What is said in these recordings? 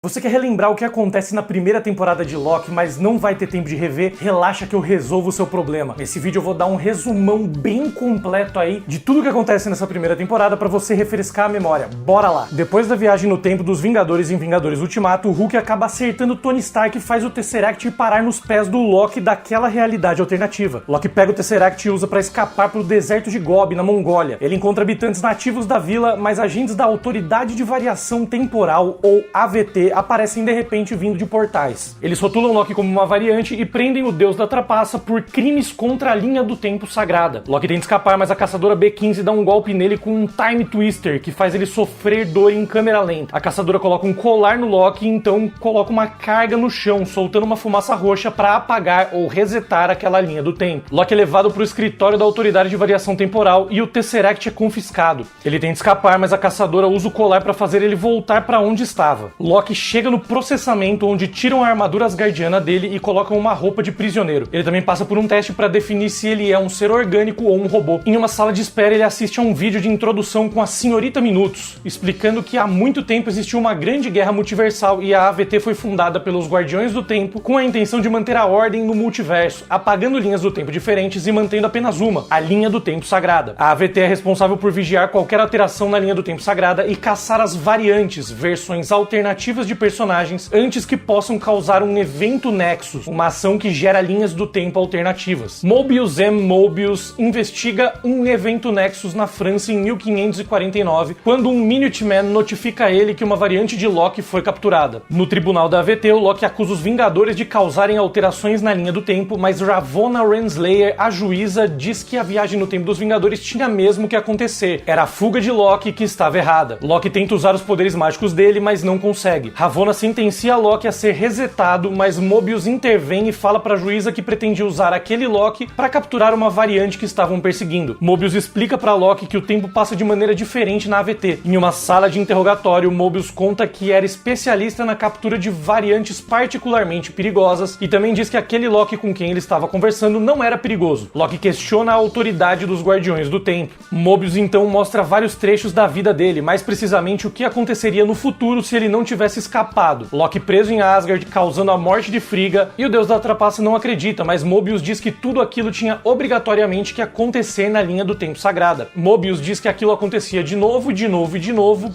Você quer relembrar o que acontece na primeira temporada de Loki, mas não vai ter tempo de rever? Relaxa que eu resolvo o seu problema. Nesse vídeo eu vou dar um resumão bem completo aí de tudo que acontece nessa primeira temporada pra você refrescar a memória. Bora lá! Depois da viagem no tempo dos Vingadores em Vingadores Ultimato, o Hulk acaba acertando Tony Stark e faz o Tesseract ir parar nos pés do Loki daquela realidade alternativa. Loki pega o Tesseract e usa pra escapar pro deserto de Gobi, na Mongólia. Ele encontra habitantes nativos da vila, mas agentes da Autoridade de Variação Temporal, ou AVT, aparecem de repente vindo de portais. Eles rotulam Loki como uma variante e prendem o deus da trapaça por crimes contra a linha do tempo sagrada. Loki tenta escapar, mas a caçadora B-15 dá um golpe nele com um Time Twister, que faz ele sofrer dor em câmera lenta. A caçadora coloca um colar no Loki e então coloca uma carga no chão, soltando uma fumaça roxa para apagar ou resetar aquela linha do tempo. Loki é levado para o escritório da Autoridade de Variação Temporal e o Tesseract é confiscado. Ele tenta escapar, mas a caçadora usa o colar para fazer ele voltar para onde estava. Loki chega no processamento, onde tiram a armadura asgardiana dele e colocam uma roupa de prisioneiro. Ele também passa por um teste para definir se ele é um ser orgânico ou um robô. Em uma sala de espera, ele assiste a um vídeo de introdução com a Senhorita Minutos, explicando que há muito tempo existiu uma grande guerra multiversal e a AVT foi fundada pelos Guardiões do Tempo com a intenção de manter a ordem no multiverso, apagando linhas do tempo diferentes e mantendo apenas uma, a linha do tempo sagrada. A AVT é responsável por vigiar qualquer alteração na linha do tempo sagrada e caçar as variantes, versões alternativas de personagens, antes que possam causar um evento Nexus, uma ação que gera linhas do tempo alternativas. Mobius M. Mobius investiga um evento Nexus na França em 1549, quando um Minuteman notifica ele que uma variante de Loki foi capturada. No tribunal da AVT, o Loki acusa os Vingadores de causarem alterações na linha do tempo, mas Ravonna Renslayer, a juíza, diz que a viagem no tempo dos Vingadores tinha mesmo que acontecer. Era a fuga de Loki que estava errada. Loki tenta usar os poderes mágicos dele, mas não consegue. Ravonna sentencia Loki a ser resetado, mas Mobius intervém e fala pra juíza que pretendia usar aquele Loki para capturar uma variante que estavam perseguindo. Mobius explica pra Loki que o tempo passa de maneira diferente na AVT. Em uma sala de interrogatório, Mobius conta que era especialista na captura de variantes particularmente perigosas e também diz que aquele Loki com quem ele estava conversando não era perigoso. Loki questiona a autoridade dos Guardiões do Tempo. Mobius então mostra vários trechos da vida dele, mais precisamente o que aconteceria no futuro se ele não tivesse escapado. Loki preso em Asgard, causando a morte de Frigga, e o deus da trapaça não acredita, mas Mobius diz que tudo aquilo tinha obrigatoriamente que acontecer na linha do tempo sagrada. Mobius diz que aquilo acontecia de novo,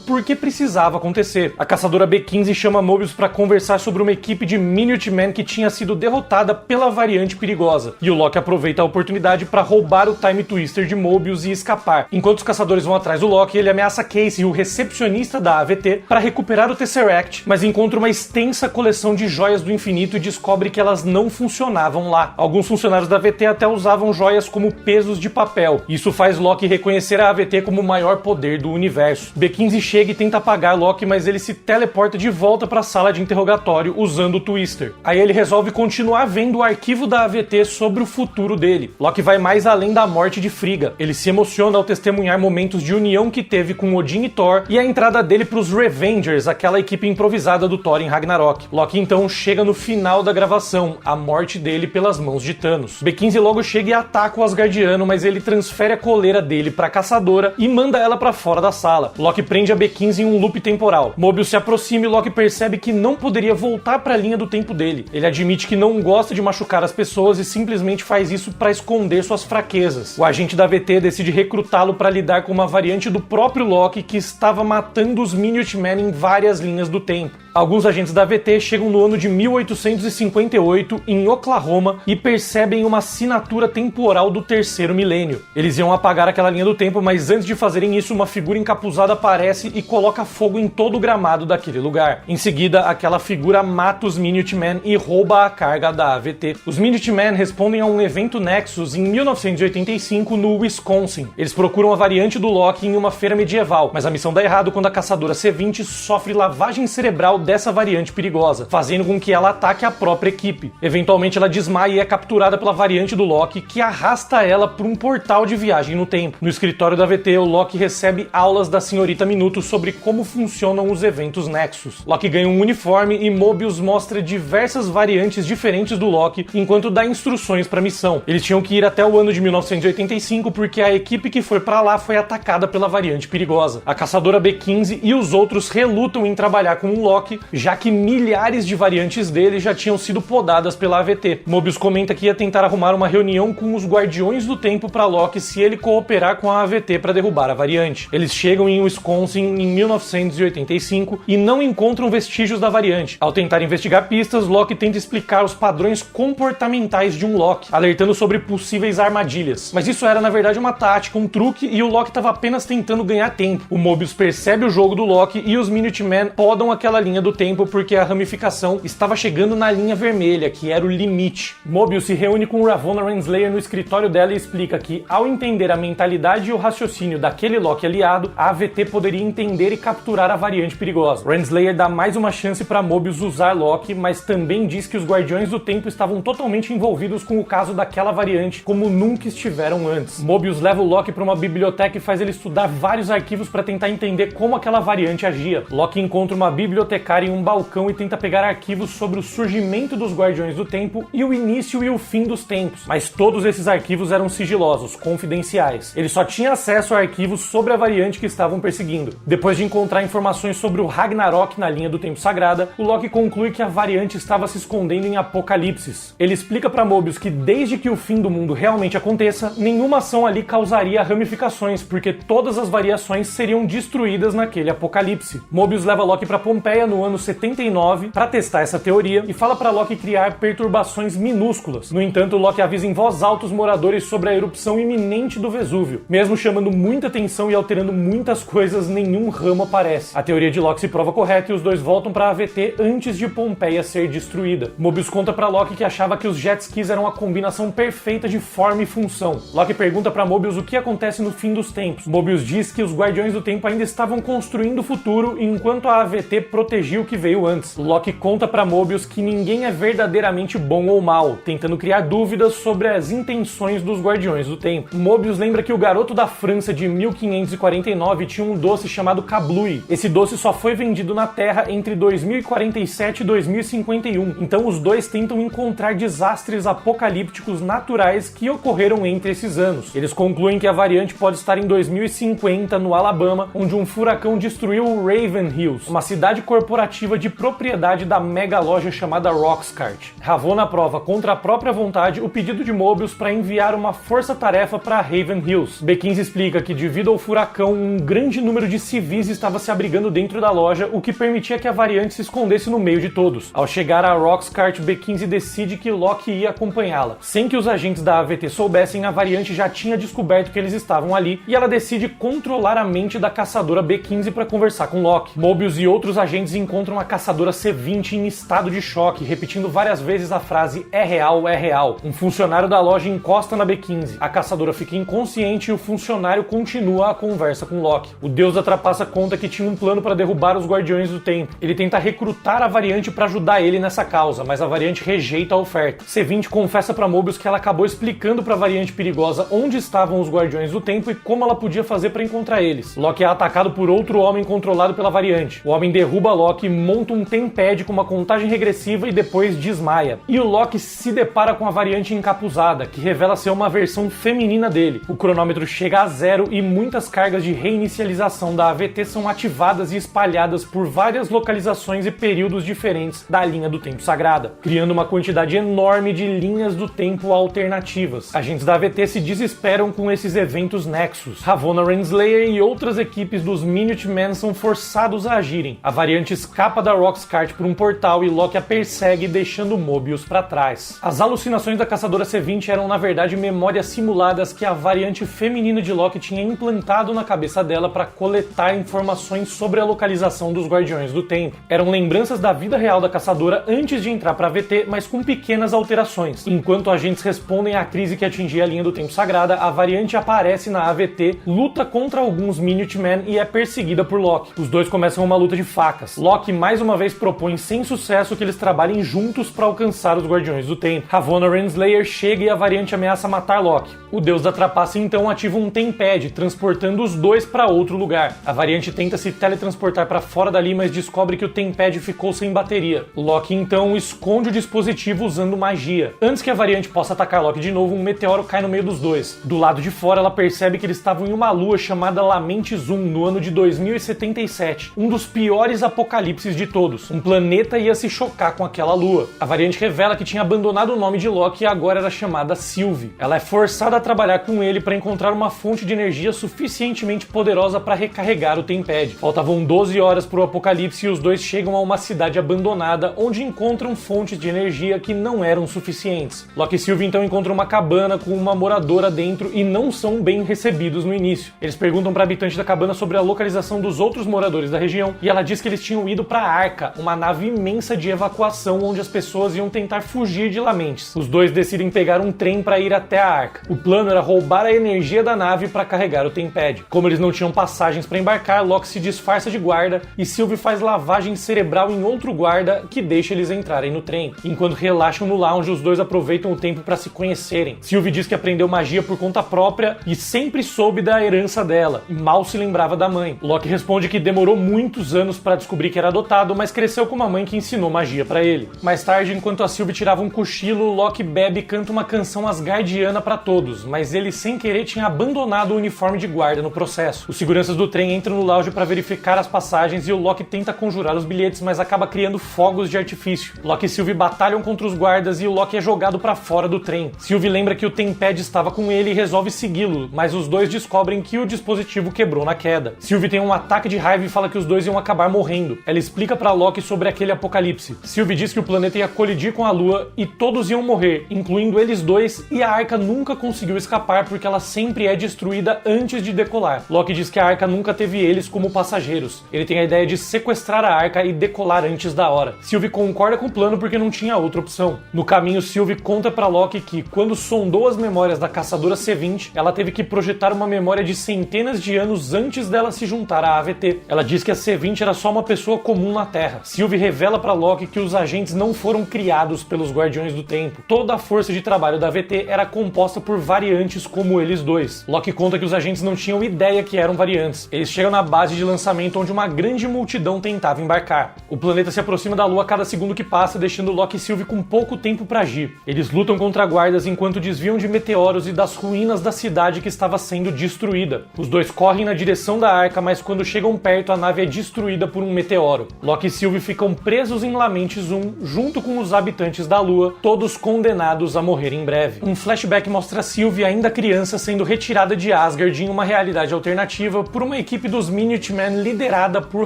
porque precisava acontecer. A caçadora B-15 chama Mobius para conversar sobre uma equipe de Minutemen que tinha sido derrotada pela variante perigosa, e o Loki aproveita a oportunidade para roubar o Time Twister de Mobius e escapar. Enquanto os caçadores vão atrás do Loki, ele ameaça Casey, o recepcionista da AVT, para recuperar o Tesseract, mas encontra uma extensa coleção de joias do infinito e descobre que elas não funcionavam lá. Alguns funcionários da AVT até usavam joias como pesos de papel. Isso faz Loki reconhecer a AVT como o maior poder do universo. B-15 chega e tenta apagar Loki, mas ele se teleporta de volta para a sala de interrogatório usando o Twister. Aí ele resolve continuar vendo o arquivo da AVT sobre o futuro dele. Loki vai mais além da morte de Frigga. Ele se emociona ao testemunhar momentos de união que teve com Odin e Thor e a entrada dele para os Revengers, aquela equipe improvisada do Thor em Ragnarok. Loki então chega no final da gravação, a morte dele pelas mãos de Thanos. B-15 logo chega e ataca o Asgardiano, mas ele transfere a coleira dele pra caçadora e manda ela pra fora da sala. Loki prende a B-15 em um loop temporal. Mobius se aproxima e Loki percebe que não poderia voltar pra linha do tempo dele. Ele admite que não gosta de machucar as pessoas e simplesmente faz isso pra esconder suas fraquezas. O agente da AVT decide recrutá-lo pra lidar com uma variante do próprio Loki que estava matando os Minutemen em várias linhas do tempo. Alguns agentes da AVT chegam no ano de 1858 em Oklahoma e percebem uma assinatura temporal do terceiro milênio. Eles iam apagar aquela linha do tempo, mas antes de fazerem isso, uma figura encapuzada aparece e coloca fogo em todo o gramado daquele lugar. Em seguida, aquela figura mata os Minutemen e rouba a carga da AVT. Os Minutemen respondem a um evento Nexus em 1985 no Wisconsin. Eles procuram a variante do Loki em uma feira medieval, mas a missão dá errado quando a caçadora C-20 sofre lavagem cerebral dessa variante perigosa, fazendo com que ela ataque a própria equipe. Eventualmente ela desmaia e é capturada pela variante do Loki, que arrasta ela por um portal de viagem no tempo. No escritório da AVT, o Loki recebe aulas da Senhorita Minutos sobre como funcionam os eventos Nexus. Loki ganha um uniforme e Mobius mostra diversas variantes diferentes do Loki, enquanto dá instruções para a missão. Eles tinham que ir até o ano de 1985 porque a equipe que foi para lá foi atacada pela variante perigosa. A caçadora B-15 e os outros relutam em trabalhar com o Loki Loki, já que milhares de variantes dele já tinham sido podadas pela AVT. Mobius comenta que ia tentar arrumar uma reunião com os Guardiões do Tempo para Loki se ele cooperar com a AVT para derrubar a variante. Eles chegam em Wisconsin em 1985 e não encontram vestígios da variante. Ao tentar investigar pistas, Loki tenta explicar os padrões comportamentais de um Loki, alertando sobre possíveis armadilhas. Mas isso era na verdade uma tática, um truque, e o Loki estava apenas tentando ganhar tempo. O Mobius percebe o jogo do Loki e os Minutemen podam aquela linha do tempo porque a ramificação estava chegando na linha vermelha, que era o limite. Mobius se reúne com Ravonna Renslayer no escritório dela e explica que, ao entender a mentalidade e o raciocínio daquele Loki aliado, a AVT poderia entender e capturar a variante perigosa. Renslayer dá mais uma chance para Mobius usar Loki, mas também diz que os Guardiões do Tempo estavam totalmente envolvidos com o caso daquela variante, como nunca estiveram antes. Mobius leva o Loki para uma biblioteca e faz ele estudar vários arquivos para tentar entender como aquela variante agia. Loki encontra uma bibliotecária em um balcão e tenta pegar arquivos sobre o surgimento dos Guardiões do Tempo e o início e o fim dos tempos, mas todos esses arquivos eram sigilosos, confidenciais. Ele só tinha acesso a arquivos sobre a variante que estavam perseguindo. Depois de encontrar informações sobre o Ragnarok na linha do Tempo Sagrada, o Loki conclui que a variante estava se escondendo em Apocalipsis. Ele explica para Mobius que desde que o fim do mundo realmente aconteça, nenhuma ação ali causaria ramificações, porque todas as variações seriam destruídas naquele apocalipse. Mobius leva Loki para Pompeia no ano 79 para testar essa teoria e fala para Loki criar perturbações minúsculas. No entanto, Loki avisa em voz alta os moradores sobre a erupção iminente do Vesúvio. Mesmo chamando muita atenção e alterando muitas coisas, nenhum ramo aparece. A teoria de Loki se prova correta e os dois voltam para a AVT antes de Pompeia ser destruída. Mobius conta para Loki que achava que os jet skis eram a combinação perfeita de forma e função. Loki pergunta para Mobius o que acontece no fim dos tempos. Mobius diz que os Guardiões do Tempo ainda estavam construindo o futuro enquanto a AVT protegia o que veio antes. Loki conta para Mobius que ninguém é verdadeiramente bom ou mal, tentando criar dúvidas sobre as intenções dos Guardiões do Tempo. Mobius lembra que o garoto da França de 1549 tinha um doce chamado Kablooey. Esse doce só foi vendido na Terra entre 2047 e 2051, então os dois tentam encontrar desastres apocalípticos naturais que ocorreram entre esses anos. Eles concluem que a variante pode estar em 2050 no Alabama, onde um furacão destruiu o Raven Hills, uma cidade corporativa de propriedade da mega loja chamada Roxcart. Ravonna aprova contra a própria vontade o pedido de Mobius para enviar uma força-tarefa para Raven Hills. B15 explica que devido ao furacão, um grande número de civis estava se abrigando dentro da loja, o que permitia que a variante se escondesse no meio de todos. Ao chegar a Roxcart, B15 decide que Loki ia acompanhá-la. Sem que os agentes da AVT soubessem, a variante já tinha descoberto que eles estavam ali e ela decide controlar a mente da caçadora B15 para conversar com Loki. Mobius e outros agentes encontram a caçadora C20 em estado de choque, repetindo várias vezes a frase "é real, é real". Um funcionário da loja encosta na B15. A caçadora fica inconsciente e o funcionário continua a conversa com Loki. O deus da trapaça conta que tinha um plano para derrubar os Guardiões do Tempo. Ele tenta recrutar a variante para ajudar ele nessa causa, mas a variante rejeita a oferta. C20 confessa para Mobius que ela acabou explicando para a variante perigosa onde estavam os Guardiões do Tempo e como ela podia fazer para encontrar eles. Loki é atacado por outro homem controlado pela variante. O homem derruba Loki, monta um tempad com uma contagem regressiva e depois desmaia. E o Loki se depara com a variante encapuzada, que revela ser uma versão feminina dele. O cronômetro chega a 0 e muitas cargas de reinicialização da AVT são ativadas e espalhadas por várias localizações e períodos diferentes da linha do tempo sagrada, criando uma quantidade enorme de linhas do tempo alternativas. Agentes da AVT se desesperam com esses eventos nexus. Ravonna Renslayer e outras equipes dos Minutemen são forçados a agirem. A variante escapa da Roxcart por um portal e Loki a persegue, deixando Mobius para trás. As alucinações da caçadora C20 eram na verdade memórias simuladas que a variante feminina de Loki tinha implantado na cabeça dela para coletar informações sobre a localização dos Guardiões do Tempo. Eram lembranças da vida real da caçadora antes de entrar para a AVT, mas com pequenas alterações. Enquanto agentes respondem à crise que atingia a linha do tempo sagrada, a variante aparece na AVT, luta contra alguns Minutemen e é perseguida por Loki. Os dois começam uma luta de facas. Loki mais uma vez propõe sem sucesso que eles trabalhem juntos para alcançar os Guardiões do Tempo. Ravonna Renslayer chega e a variante ameaça matar Loki. O deus da trapaça então ativa um tempad, transportando os dois para outro lugar. A variante tenta se teletransportar para fora dali, mas descobre que o tempad ficou sem bateria. Loki então esconde o dispositivo usando magia. Antes que a variante possa atacar Loki de novo, um meteoro cai no meio dos dois. Do lado de fora, ela percebe que eles estavam em uma lua chamada Lamentis 1, no ano de 2077, um dos piores apocalipses apocalipse de todos. Um planeta ia se chocar com aquela lua. A variante revela que tinha abandonado o nome de Loki e agora era chamada Sylvie. Ela é forçada a trabalhar com ele para encontrar uma fonte de energia suficientemente poderosa para recarregar o Tempad. Faltavam 12 horas para o apocalipse e os dois chegam a uma cidade abandonada onde encontram fontes de energia que não eram suficientes. Loki e Sylvie então encontram uma cabana com uma moradora dentro e não são bem recebidos no início. Eles perguntam para a habitante da cabana sobre a localização dos outros moradores da região e ela diz que eles tinham ido para a Arca, uma nave imensa de evacuação onde as pessoas iam tentar fugir de Lamentis. Os dois decidem pegar um trem para ir até a Arca. O plano era roubar a energia da nave para carregar o Tempad. Como eles não tinham passagens para embarcar, Loki se disfarça de guarda e Sylvie faz lavagem cerebral em outro guarda que deixa eles entrarem no trem. Enquanto relaxam no lounge, os dois aproveitam o tempo para se conhecerem. Sylvie diz que aprendeu magia por conta própria e sempre soube da herança dela, e mal se lembrava da mãe. Loki responde que demorou muitos anos para descobrir que era adotado, mas cresceu com uma mãe que ensinou magia para ele. Mais tarde, enquanto a Sylvie tirava um cochilo, Loki bebe e canta uma canção asgardiana para todos, mas ele sem querer tinha abandonado o uniforme de guarda no processo. Os seguranças do trem entram no lounge para verificar as passagens e o Loki tenta conjurar os bilhetes, mas acaba criando fogos de artifício. Loki e Sylvie batalham contra os guardas e o Loki é jogado para fora do trem. Sylvie lembra que o Tempad estava com ele e resolve segui-lo, mas os dois descobrem que o dispositivo quebrou na queda. Sylvie tem um ataque de raiva e fala que os dois iam acabar morrendo. Ela explica para Loki sobre aquele apocalipse. Sylvie diz que o planeta ia colidir com a Lua e todos iam morrer, incluindo eles dois, e a Arca nunca conseguiu escapar porque ela sempre é destruída antes de decolar. Loki diz que a Arca nunca teve eles como passageiros. Ele tem a ideia de sequestrar a Arca e decolar antes da hora. Sylvie concorda com o plano porque não tinha outra opção. No caminho, Sylvie conta para Loki que, quando sondou as memórias da caçadora C20, ela teve que projetar uma memória de centenas de anos antes dela se juntar à AVT. Ela diz que a C20 era só uma pessoa comum na Terra. Sylvie revela para Loki que os agentes não foram criados pelos Guardiões do Tempo. Toda a força de trabalho da AVT era composta por variantes como eles dois. Loki conta que os agentes não tinham ideia que eram variantes. Eles chegam na base de lançamento onde uma grande multidão tentava embarcar. O planeta se aproxima da Lua a cada segundo que passa, deixando Loki e Sylvie com pouco tempo para agir. Eles lutam contra guardas enquanto desviam de meteoros e das ruínas da cidade que estava sendo destruída. Os dois correm na direção da Arca, mas quando chegam perto, a nave é destruída por um meteoro. Loki e Sylvie ficam presos em Lamentis 1, junto com os habitantes da Lua, todos condenados a morrer em breve. Um flashback mostra Sylvie ainda criança sendo retirada de Asgard em uma realidade alternativa por uma equipe dos Minutemen liderada por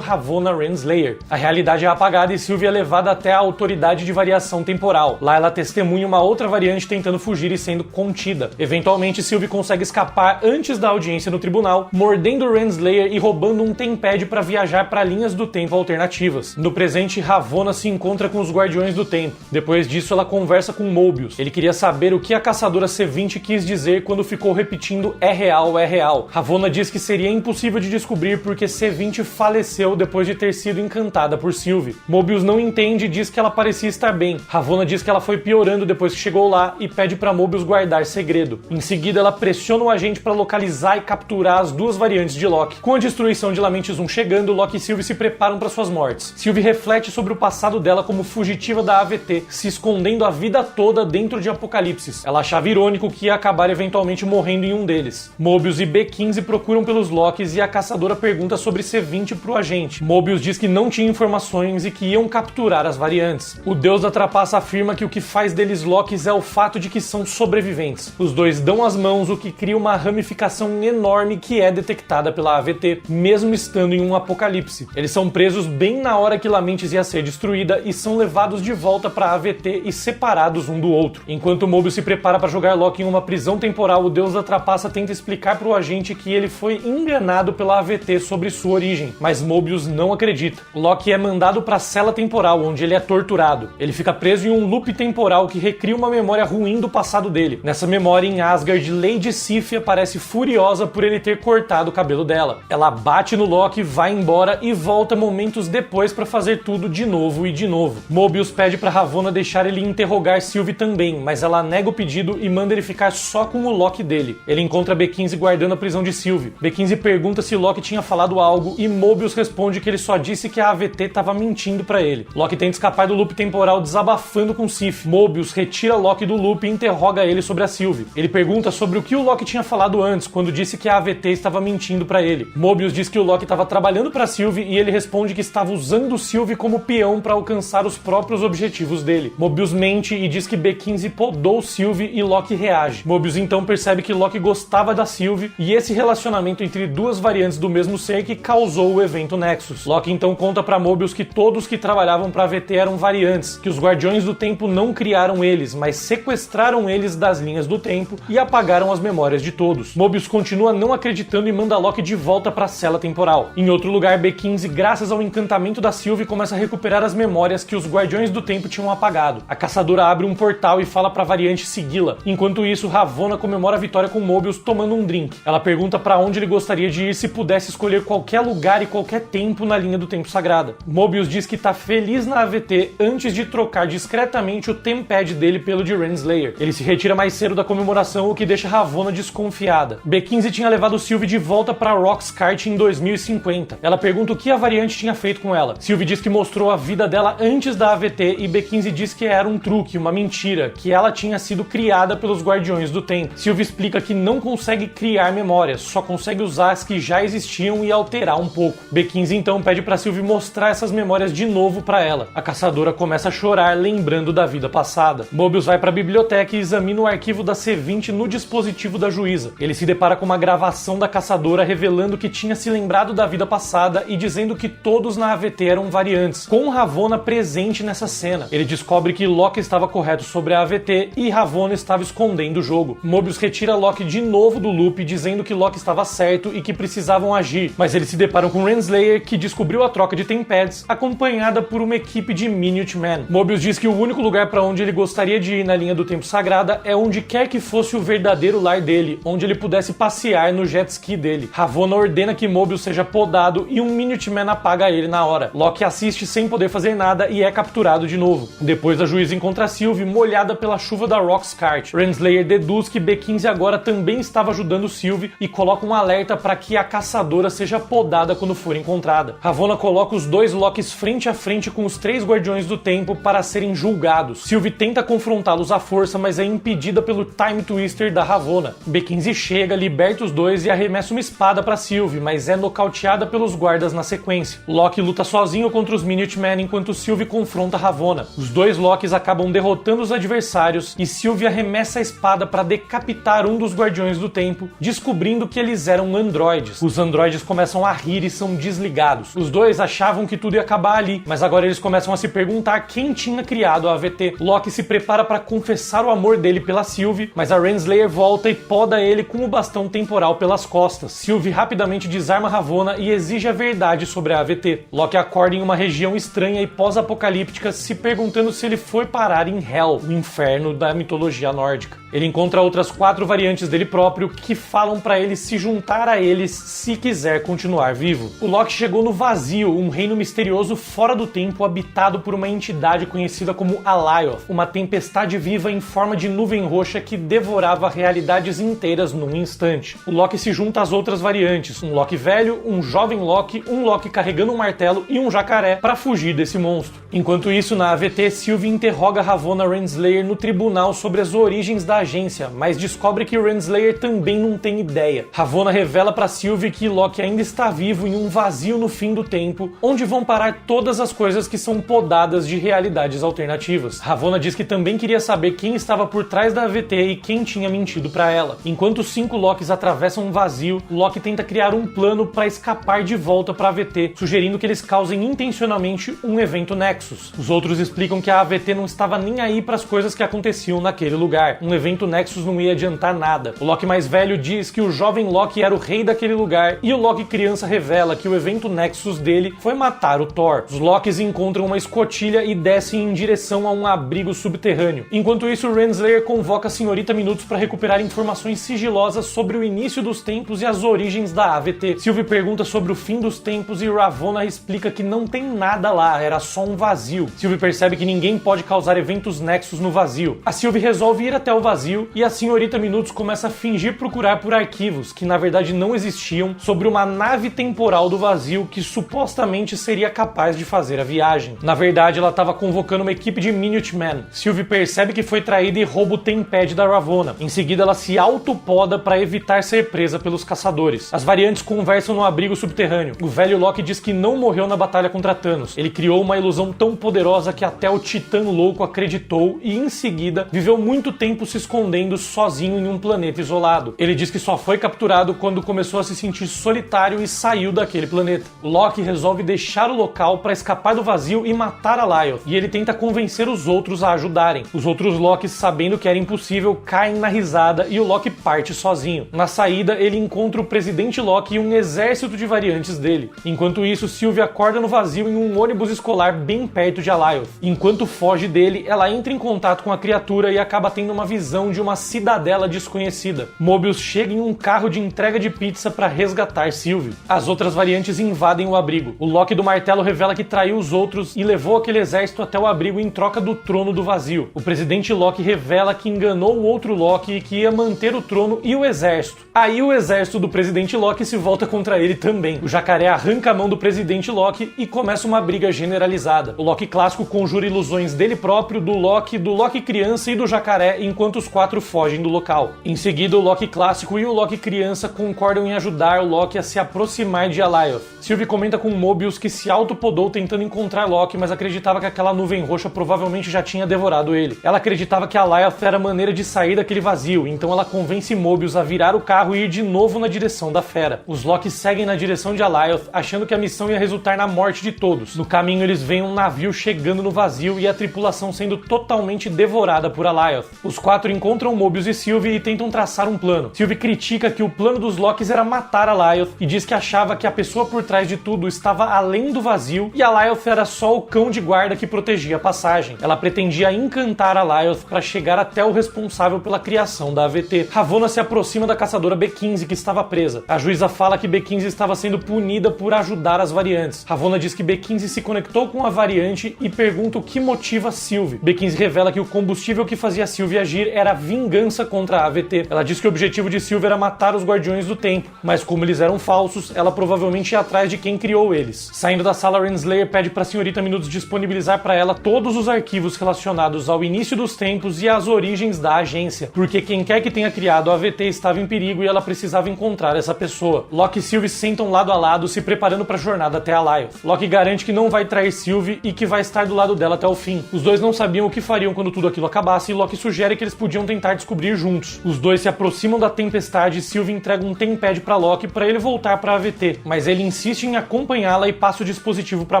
Ravonna Renslayer. A realidade é apagada e Sylvie é levada até a Autoridade de Variação Temporal. Lá ela testemunha uma outra variante tentando fugir e sendo contida. Eventualmente, Sylvie consegue escapar antes da audiência no tribunal, mordendo Renslayer e roubando um Tempad para viajar para linhas do tempo alternativas. No presente, Ravonna se encontra com os Guardiões do Tempo. Depois disso, ela conversa com Mobius. Ele queria saber o que a caçadora C20 quis dizer quando ficou repetindo "é real, é real". Ravonna diz que seria impossível de descobrir porque C20 faleceu depois de ter sido encantada por Sylvie. Mobius não entende e diz que ela parecia estar bem. Ravonna diz que ela foi piorando depois que chegou lá e pede para Mobius guardar segredo. Em seguida, ela pressiona o agente para localizar e capturar as duas variantes de Loki. Com a destruição de Lamentis 1 chegando, Loki e Sylvie se preparam para suas mortes. Sylvie reflete sobre o passado dela como fugitiva da AVT, se escondendo a vida toda dentro de apocalipses. Ela achava irônico que ia acabar eventualmente morrendo em um deles. Mobius e B15 procuram pelos Lokis e a caçadora pergunta sobre C20 pro agente. Mobius diz que não tinha informações e que iam capturar as variantes. O deus da trapaça afirma que o que faz deles Lokis é o fato de que são sobreviventes. Os dois dão as mãos, o que cria uma ramificação enorme que é detectada pela AVT, mesmo estando em um apocalipse. Eles são presos bem na hora que Lamentis ia ser destruída e são levados de volta para a AVT e separados um do outro. Enquanto Mobius se prepara para jogar Loki em uma prisão temporal, o deus da trapaça tenta explicar para o agente que ele foi enganado pela AVT sobre sua origem, mas Mobius não acredita. Loki é mandado para a cela temporal, onde ele é torturado. Ele fica preso em um loop temporal que recria uma memória ruim do passado dele. Nessa memória, em Asgard, Lady Sif aparece furiosa por ele ter cortado o cabelo dela. Ela bate no Loki, vai embora e volta momentos depois para fazer tudo de novo e de novo. Mobius pede para Ravonna deixar ele interrogar Sylvie também, mas ela nega o pedido e manda ele ficar só com o Loki dele. Ele encontra B15 guardando a prisão de Sylvie. B15 pergunta se Loki tinha falado algo e Mobius responde que ele só disse que a AVT estava mentindo para ele. Loki tenta escapar do loop temporal desabafando com Sif. Mobius retira Loki do loop e interroga ele sobre a Sylvie. Ele pergunta sobre o que o Loki tinha falado antes, quando disse que a AVT estava mentindo para ele. Mobius diz que o Loki estava trabalhando para Sylvie e ele responde que que estava usando Sylvie como peão para alcançar os próprios objetivos dele. Mobius mente e diz que B15 podou Sylvie e Locke reage. Mobius então percebe que Locke gostava da Sylvie e esse relacionamento entre duas variantes do mesmo ser que causou o evento Nexus. Locke então conta para Mobius que todos que trabalhavam para a AVT eram variantes, que os Guardiões do Tempo não criaram eles, mas sequestraram eles das linhas do tempo e apagaram as memórias de todos. Mobius continua não acreditando e manda Locke de volta para a cela temporal. Em outro lugar, B15, graças ao encantamento da Sylvie, começa a recuperar as memórias que os Guardiões do Tempo tinham apagado. A caçadora abre um portal e fala para a variante segui-la. Enquanto isso, Ravonna comemora a vitória com Mobius tomando um drink. Ela pergunta para onde ele gostaria de ir se pudesse escolher qualquer lugar e qualquer tempo na linha do tempo sagrada. Mobius diz que tá feliz na AVT antes de trocar discretamente o Tempad dele pelo de Renslayer. Ele se retira mais cedo da comemoração, o que deixa Ravonna desconfiada. B15 tinha levado Sylvie de volta para Roxcart em 2050. Ela pergunta o que a variante tinha feito com ela. Sylvie diz que mostrou a vida dela antes da AVT e B15 diz que era um truque, uma mentira, que ela tinha sido criada pelos Guardiões do Tempo. Sylvie explica que não consegue criar memórias, só consegue usar as que já existiam e alterar um pouco. B15 então pede para Sylvie mostrar essas memórias de novo para ela. A caçadora começa a chorar lembrando da vida passada. Mobius vai para a biblioteca e examina o arquivo da C20 no dispositivo da juíza. Ele se depara com uma gravação da caçadora revelando que tinha se lembrado da vida passada e dizendo que todos na AVT eram variantes, com Ravonna presente nessa cena. Ele descobre que Locke estava correto sobre a AVT e Ravonna estava escondendo o jogo. Mobius retira Locke de novo do loop, dizendo que Locke estava certo e que precisavam agir, mas eles se deparam com Renslayer, que descobriu a troca de Tempads, acompanhada por uma equipe de Minutemen. Mobius diz que o único lugar para onde ele gostaria de ir na linha do tempo sagrada é onde quer que fosse o verdadeiro lar dele, onde ele pudesse passear no jet ski dele. Ravonna ordena que Mobius seja podado e um Minuteman apaga ele na hora. Locke assiste sem poder fazer nada e é capturado de novo. Depois a juíza encontra Sylvie molhada pela chuva da Roxcart. Renslayer deduz que B15 agora também estava ajudando Sylvie e coloca um alerta para que a caçadora seja podada quando for encontrada. Ravonna coloca os dois Locks frente a frente com os três Guardiões do Tempo para serem julgados. Sylvie tenta confrontá-los à força, mas é impedida pelo Time Twister da Ravonna. B15 chega, liberta os dois e arremessa uma espada para Sylvie, mas é nocauteada pelos guardas na sequência. Locke luta sozinho contra os Minutemen enquanto Sylvie confronta Ravonna. Os dois Locks acabam derrotando os adversários e Sylvie arremessa a espada para decapitar um dos Guardiões do Tempo, descobrindo que eles eram androides. Os androides começam a rir e são desligados. Os dois achavam que tudo ia acabar ali, mas agora eles começam a se perguntar quem tinha criado a AVT. Locke se prepara para confessar o amor dele pela Sylvie, mas a Renslayer volta e poda ele com o bastão temporal pelas costas. Sylvie rapidamente desarma Ravonna e exige a verdade sobre a AVT. Locke acorda em uma região estranha e pós-apocalíptica, se perguntando se ele foi parar em Hell, o inferno da mitologia nórdica. Ele encontra outras 4 variantes dele próprio que falam para ele se juntar a eles se quiser continuar vivo. O Locke chegou no Vazio, um reino misterioso fora do tempo habitado por uma entidade conhecida como Alioth, uma tempestade viva em forma de nuvem roxa que devorava realidades inteiras num instante. O Locke se junta às outras variantes, um Locke velho, um jovem Locke, um Locke carregando um martelo e um jacaré para fugir desse monstro. Enquanto isso, na AVT, Sylvie interroga Ravonna Renslayer no tribunal sobre as origens da agência, mas descobre que Renslayer também não tem ideia. Ravonna revela para Sylvie que Locke ainda está vivo em um vazio no fim do tempo, onde vão parar todas as coisas que são podadas de realidades alternativas. Ravonna diz que também queria saber quem estava por trás da AVT e quem tinha mentido para ela. Enquanto os 5 Locks atravessam um vazio, Locke tenta criar um plano para escapar de volta para a AVT, sugerindo que eles causem intencionalmente um evento Nexus. Os outros explicam que a AVT não estava nem aí para as coisas que aconteciam naquele lugar. Um evento Nexus não ia adiantar nada. O Locke mais velho diz que o jovem Locke era o rei daquele lugar e o Locke criança revela que o evento Nexus dele foi matar o Thor. Os Locks encontram uma escotilha e descem em direção a um abrigo subterrâneo. Enquanto isso, Renslayer convoca a Senhorita Minutos para recuperar informações sigilosas sobre o início dos tempos e as origens da AVT. Sylvie pergunta sobre o fim dos tempos e Ravonna explica que não tem nada lá, era só um vazio. Sylvie percebe que ninguém pode causar eventos Nexus no vazio. A Sylvie resolve ir até o vazio vazio e a senhorita Minutos começa a fingir procurar por arquivos que na verdade não existiam sobre uma nave temporal do vazio que supostamente seria capaz de fazer a viagem. Na verdade, ela estava convocando uma equipe de Minutemen. Sylvie percebe que foi traída e rouba o Tempad da Ravonna. Em seguida, ela se autopoda para evitar ser presa pelos caçadores. As variantes conversam no abrigo subterrâneo. O velho Loki diz que não morreu na batalha contra Thanos. Ele criou uma ilusão tão poderosa que até o Titã Louco acreditou e, em seguida, viveu muito tempo se escondendo sozinho em um planeta isolado. Ele diz que só foi capturado quando começou a se sentir solitário e saiu daquele planeta. O Loki resolve deixar o local para escapar do vazio e matar a Lyoth, e ele tenta convencer os outros a ajudarem. Os outros Lokis, sabendo que era impossível, caem na risada e o Loki parte sozinho. Na saída, ele encontra o presidente Loki e um exército de variantes dele. Enquanto isso, Sylvie acorda no vazio em um ônibus escolar bem perto de Alioth. Enquanto foge dele, ela entra em contato com a criatura e acaba tendo uma visão de uma cidadela desconhecida. Mobius chega em um carro de entrega de pizza para resgatar Sylvie. As outras variantes invadem o abrigo. O Loki do martelo revela que traiu os outros e levou aquele exército até o abrigo em troca do trono do vazio. O presidente Loki revela que enganou o outro Loki e que ia manter o trono e o exército. Aí o exército do presidente Loki se volta contra ele também. O jacaré arranca a mão do presidente Loki e começa uma briga generalizada. O Loki clássico conjura ilusões dele próprio, do Loki criança e do jacaré, enquanto os quatro fogem do local. Em seguida, o Loki clássico e o Loki criança concordam em ajudar o Loki a se aproximar de Alioth. Sylvie comenta com Mobius que se autopodou tentando encontrar Loki, mas acreditava que aquela nuvem roxa provavelmente já tinha devorado ele. Ela acreditava que Alioth era a maneira de sair daquele vazio, então ela convence Mobius a virar o carro e ir de novo na direção da fera. Os Loki seguem na direção de Alioth, achando que a missão ia resultar na morte de todos. No caminho, eles veem um navio chegando no vazio e a tripulação sendo totalmente devorada por Alioth. Os quatro encontram Mobius e Sylvie e tentam traçar um plano. Sylvie critica que o plano dos Lokis era matar Alioth e diz que achava que a pessoa por trás de tudo estava além do vazio e Alioth era só o cão de guarda que protegia a passagem. Ela pretendia encantar Alioth para chegar até o responsável pela criação da AVT. Ravonna se aproxima da caçadora B15 que estava presa. A juíza fala que B15 estava sendo punida por ajudar as variantes. Ravonna diz que B15 se conectou com a variante e pergunta o que motiva Sylvie. B15 revela que o combustível que fazia Sylvie agir era vingança contra a AVT. Ela diz que o objetivo de Sylvie era matar os Guardiões do Tempo, mas como eles eram falsos, ela provavelmente ia atrás de quem criou eles. Saindo da sala, Renslayer pede para a senhorita Minutos disponibilizar para ela todos os arquivos relacionados ao início dos tempos e às origens da agência, porque quem quer que tenha criado a AVT estava em perigo e ela precisava encontrar essa pessoa. Loki e Sylvie sentam lado a lado, se preparando para a jornada até Alioth. Loki garante que não vai trair Sylvie e que vai estar do lado dela até o fim. Os dois não sabiam o que fariam quando tudo aquilo acabasse e Loki sugere que eles podiam tentar descobrir juntos. Os dois se aproximam da tempestade e Sylvie entrega um Tempad para Loki para ele voltar para a AVT, mas ele insiste em acompanhá-la e passa o dispositivo para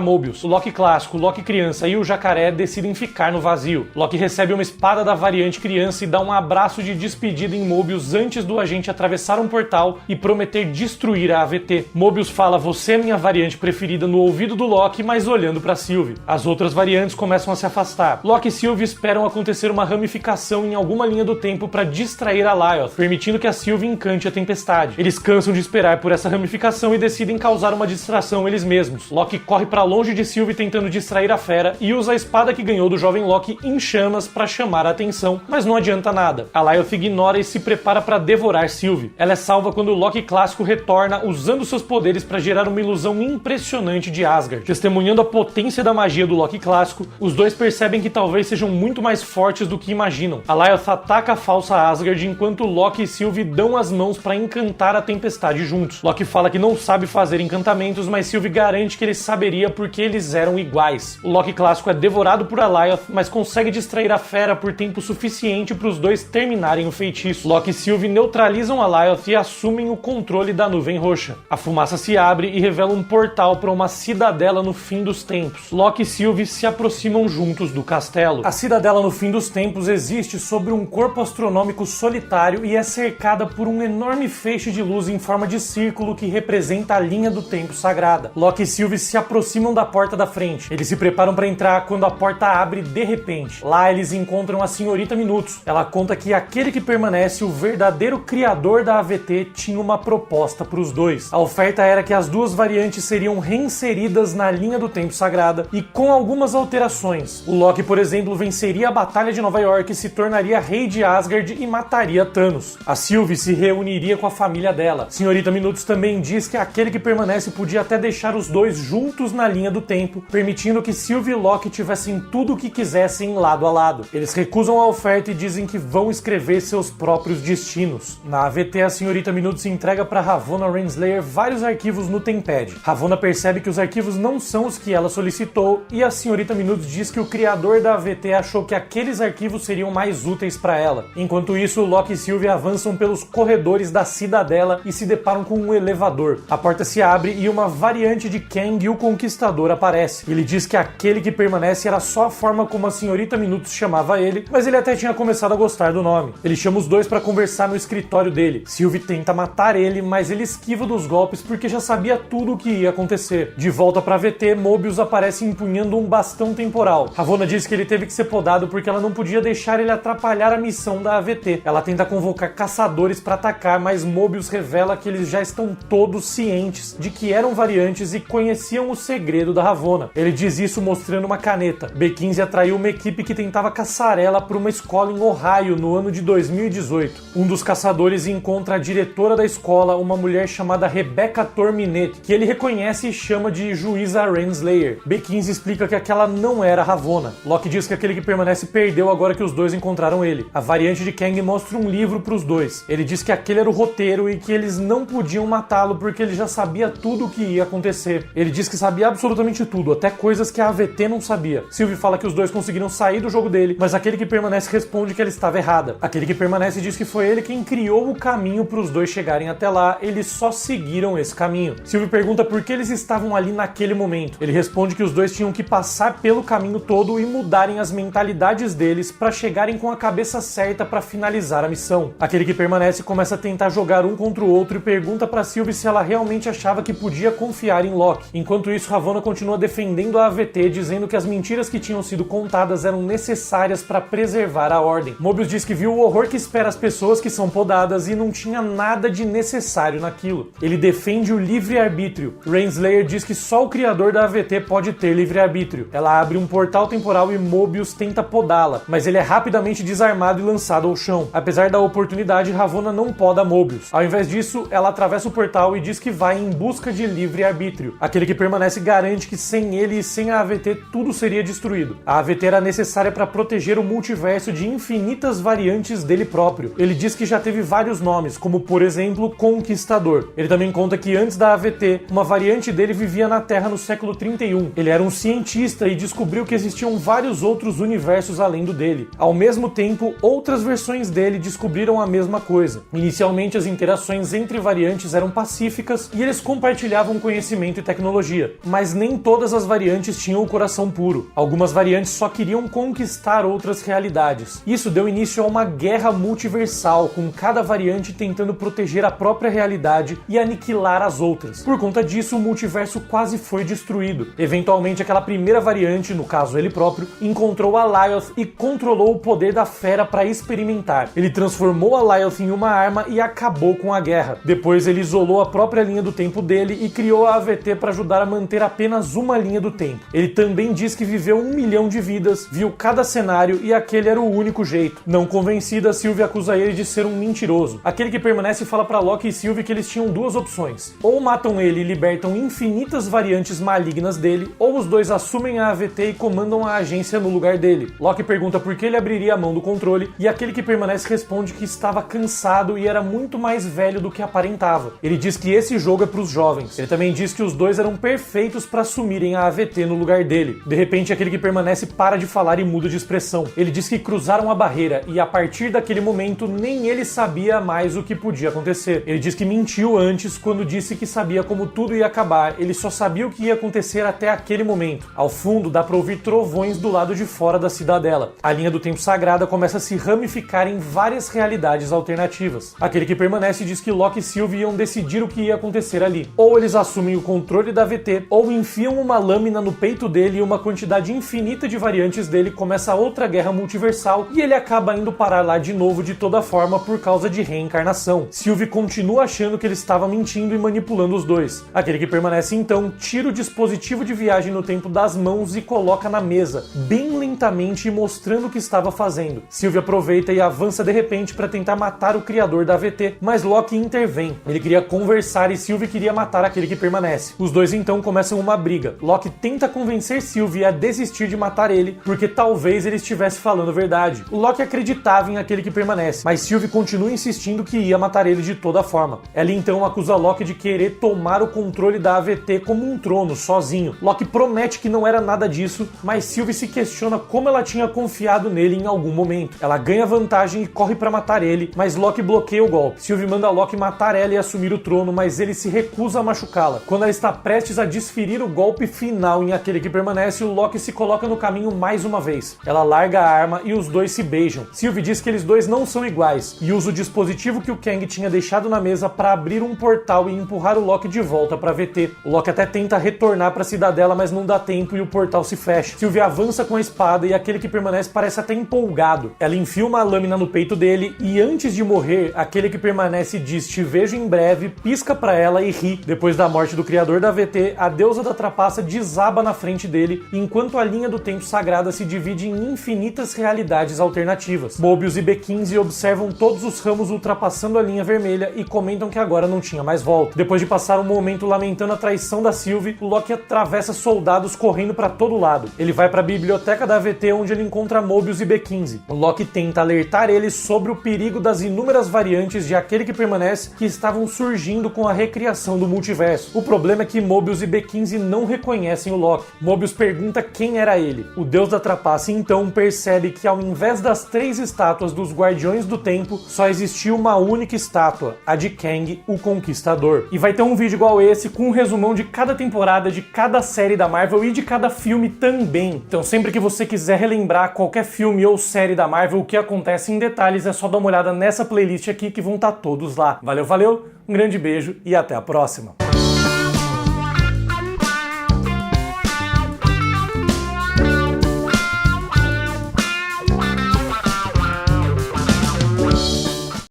Mobius. O Loki clássico, o Loki criança e o jacaré decidem ficar no vazio. Loki recebe uma espada da variante criança e dá um abraço de despedida em Mobius antes do agente atravessar um portal e prometer destruir a AVT. Mobius fala: "Você é minha variante preferida", no ouvido do Loki, mas olhando para Sylvie. As outras variantes começam a se afastar. Loki e Sylvie esperam acontecer uma ramificação em alguma linha do tempo para distrair Alioth, permitindo que a Sylvie encante a tempestade. Eles cansam de esperar por essa ramificação e decidem causar uma distração eles mesmos. Loki corre para longe de Sylvie tentando distrair a fera e usa a espada que ganhou do jovem Loki em chamas para chamar a atenção, mas não adianta nada. Alioth ignora e se prepara para devorar Sylvie. Ela é salva quando o Loki clássico retorna usando seus poderes para gerar uma ilusão impressionante de Asgard. Testemunhando a potência da magia do Loki clássico, os dois percebem que talvez sejam muito mais fortes do que imaginam. Alioth ataca a falsa Asgard enquanto Loki e Sylvie dão as mãos para encantar a tempestade juntos. Loki fala que não sabe fazer encantamentos, mas Sylvie garante que ele saberia porque eles eram iguais. O Loki clássico é devorado por Alioth, mas consegue distrair a fera por tempo suficiente para os dois terminarem o feitiço. Loki e Sylvie neutralizam Alioth e assumem o controle da nuvem roxa. A fumaça se abre e revela um portal para uma cidadela no fim dos tempos. Loki e Sylvie se aproximam juntos do castelo. A cidadela no fim dos tempos existe sobre um corpo astronômico solitário e é cercada por um enorme feixe de luz em forma de círculo que representa a linha do tempo sagrada. Loki e Sylvie se aproximam da porta da frente. Eles se preparam para entrar quando a porta abre de repente. Lá eles encontram a senhorita Minutos. Ela conta que aquele que permanece, o verdadeiro criador da AVT, tinha uma proposta para os dois. A oferta era que as duas variantes seriam reinseridas na linha do tempo sagrada e com algumas alterações. O Loki, por exemplo, venceria a Batalha de Nova York e se tornaria rei de Asgard e mataria Thanos. A Sylvie se reuniria com a família dela. Senhorita Minutos também diz que aquele que permanece podia até deixar os dois juntos na linha do tempo, permitindo que Sylvie e Loki tivessem tudo o que quisessem lado a lado. Eles recusam a oferta e dizem que vão escrever seus próprios destinos. Na AVT, a Senhorita Minutos entrega para Ravonna Renslayer vários arquivos no Tempad. Ravonna percebe que os arquivos não são os que ela solicitou e a Senhorita Minutos diz que o criador da AVT achou que aqueles arquivos seriam mais úteis para ela. Enquanto isso, Loki e Sylvie avançam pelos corredores da cidadela e se deparam com um elevador. A porta se abre e uma variante de Kang, o Conquistador, aparece. Ele diz que aquele que permanece era só a forma como a Senhorita Minutos chamava ele, mas ele até tinha começado a gostar do nome. Ele chama os dois para conversar no escritório dele. Sylvie tenta matar ele, mas ele esquiva dos golpes porque já sabia tudo o que ia acontecer. De volta para VT, Mobius aparece empunhando um bastão temporal. Ravonna diz que ele teve que ser podado porque ela não podia deixar ele atrapalhar a missão da AVT. Ela tenta convocar caçadores para atacar, mas Mobius revela que eles já estão todos cientes de que eram variantes e conheciam o segredo da Ravonna. Ele diz isso mostrando uma caneta. B-15 atraiu uma equipe que tentava caçar ela para uma escola em Ohio no ano de 2018. Um dos caçadores encontra a diretora da escola, uma mulher chamada Rebecca Torminette, que ele reconhece e chama de Juíza Renslayer. B-15 explica que aquela não era Ravonna. Loki diz que aquele que permanece perdeu agora que os dois encontraram ele. A variante de Kang mostra um livro para os dois. Ele diz que aquele era o roteiro e que eles não podiam matá-lo porque ele já sabia tudo o que ia acontecer. Ele diz que sabia absolutamente tudo, até coisas que a AVT não sabia. Sylvie fala que os dois conseguiram sair do jogo dele, mas aquele que permanece responde que ela estava errada. Aquele que permanece diz que foi ele quem criou o caminho para os dois chegarem até lá, eles só seguiram esse caminho. Sylvie pergunta por que eles estavam ali naquele momento. Ele responde que os dois tinham que passar pelo caminho todo e mudarem as mentalidades deles para chegarem com a cabeça certa para finalizar a missão. Aquele que permanece começa a tentar jogar um contra o outro e pergunta para Sylvie se ela realmente achava que podia confiar em Loki. Enquanto isso, Ravonna continua defendendo a AVT, dizendo que as mentiras que tinham sido contadas eram necessárias para preservar a ordem. Mobius diz que viu o horror que espera as pessoas que são podadas e não tinha nada de necessário naquilo. Ele defende o livre-arbítrio. Renslayer diz que só o criador da AVT pode ter livre-arbítrio. Ela abre um portal temporal e Mobius tenta podá-la, mas ele é rapidamente desarmado e lançado ao chão. Apesar da oportunidade, Ravonna não poda Mobius. Ao invés disso, ela atravessa o portal e diz que vai em busca de livre-arbítrio. Aquele que permanece garante que sem ele e sem a AVT tudo seria destruído. A AVT era necessária para proteger o multiverso de infinitas variantes dele próprio. Ele diz que já teve vários nomes, como por exemplo, Conquistador. Ele também conta que antes da AVT, uma variante dele vivia na Terra no século 31. Ele era um cientista e descobriu que existiam vários outros universos além do dele. Ao mesmo tempo, outras versões dele descobriram a mesma coisa. Inicialmente, as interações entre variantes eram pacíficas e eles compartilhavam conhecimento e tecnologia, mas nem todas as variantes tinham o coração puro. Algumas variantes só queriam conquistar outras realidades. Isso deu início a uma guerra multiversal, com cada variante tentando proteger a própria realidade e aniquilar as outras. Por conta disso, o multiverso quase foi destruído. Eventualmente, aquela primeira variante, no caso ele próprio, encontrou a Lyoth e controlou o poder da fera para experimentar. Ele transformou a Lyoth em uma arma e acabou com a guerra. Depois ele isolou a própria linha do tempo dele e criou a AVT para ajudar a manter apenas uma linha do tempo. Ele também diz que viveu 1 milhão de vidas, viu cada cenário e aquele era o único jeito. Não convencida, Sylvie acusa ele de ser um mentiroso. Aquele que permanece fala para Loki e Sylvie que eles tinham duas opções. Ou matam ele e libertam infinitas variantes malignas dele, ou os dois assumem a AVT e comandam a agência no lugar dele. Loki pergunta por que ele abriria a mão do controle e aquele que permanece responde que estava cansado e era muito mais velho do que aparentava. Ele diz que esse jogo é para os jovens. Ele também diz que os dois eram perfeitos para assumirem a AVT no lugar dele. De repente, aquele que permanece para de falar e muda de expressão. Ele diz que cruzaram a barreira e a partir daquele momento nem ele sabia mais o que podia acontecer. Ele diz que mentiu antes quando disse que sabia como tudo ia acabar. Ele só sabia o que ia acontecer até aquele momento. Ao fundo dá para ouvir trovões do lado de fora da cidadela. A linha do tempo sagrada começa a se ramificar em várias realidades alternativas. Aquele que permanece diz que Loki e Sylvie iam decidir o que ia acontecer ali. Ou eles assumem o controle da AVT, ou enfiam uma lâmina no peito dele e uma quantidade infinita de variantes dele começa outra guerra multiversal e ele acaba indo parar lá de novo de toda forma por causa de reencarnação. Sylvie continua achando que ele estava mentindo e manipulando os dois. Aquele que permanece então tira o dispositivo de viagem no tempo das mãos e coloca na mesa, bem lentamente e mostrando o que estava fazendo. Sylvie aproveita e avança de repente para tentar matar o criador da AVT, mas Loki intervém. Ele queria conversar e Sylvie queria matar aquele que permanece. Os dois então começam uma briga. Loki tenta convencer Sylvie a desistir de matar ele, porque talvez ele estivesse falando a verdade. O Loki acreditava em aquele que permanece, mas Sylvie continua insistindo que ia matar ele de toda forma. Ela então acusa Loki de querer tomar o controle da AVT como um trono, sozinho. Loki promete que não era nada disso, mas Sylvie se questiona como ela tinha confiado nele em algum momento. Ela ganha vantagem e corre para matar ele, mas Loki bloqueia o golpe. Sylvie manda Loki matar ela e assumir o trono, mas ele se recusa a machucá-la. Quando ela está prestes a desferir o golpe final em aquele que permanece, o Loki se coloca no caminho mais uma vez. Ela larga a arma e os dois se beijam. Sylvie diz que eles dois não são iguais e usa o dispositivo que o Kang tinha deixado na mesa para abrir um portal e empurrar o Loki de volta para VT. O Loki até tenta retornar para a cidadela, mas não dá tempo e o portal se fecha. Sylvie avança com a espada e aquele que permanece parece até empolgado. Ela enfia uma lâmina no peito dele e antes de morrer, aquele que permanece diz "te vejo em breve", pisca para ela e ri. Depois da morte do criador da VT, a deusa da trapaça desaba na frente dele, enquanto a linha do tempo sagrada se divide em infinitas realidades alternativas. Mobius e B15 observam todos os ramos ultrapassando a linha vermelha e comentam que agora não tinha mais volta. Depois de passar um momento lamentando a traição da Sylvie, o Loki atravessa soldados correndo para todo lado. Ele vai para a biblioteca da AVT, onde ele encontra Mobius e B15. O Loki tenta alertar eles sobre o perigo das inúmeras variantes de aquele que permanece que estavam surgindo com a recriação do multiverso. O problema é que Mobius e B15 não reconhecem o Loki. Mobius pergunta quem era ele. O deus da trapaça então percebe que ao invés das 3 estátuas dos Guardiões do Tempo, só existia uma única estátua, a de Kang, o Conquistador. E vai ter um vídeo igual esse com um resumão de cada temporada, de cada série da Marvel e de cada filme também. Então sempre que você quiser relembrar qualquer filme ou série da Marvel, o que acontece em detalhes, é só dar uma olhada nessa playlist aqui que vão estar todos lá. Valeu, valeu, um grande beijo e até a próxima!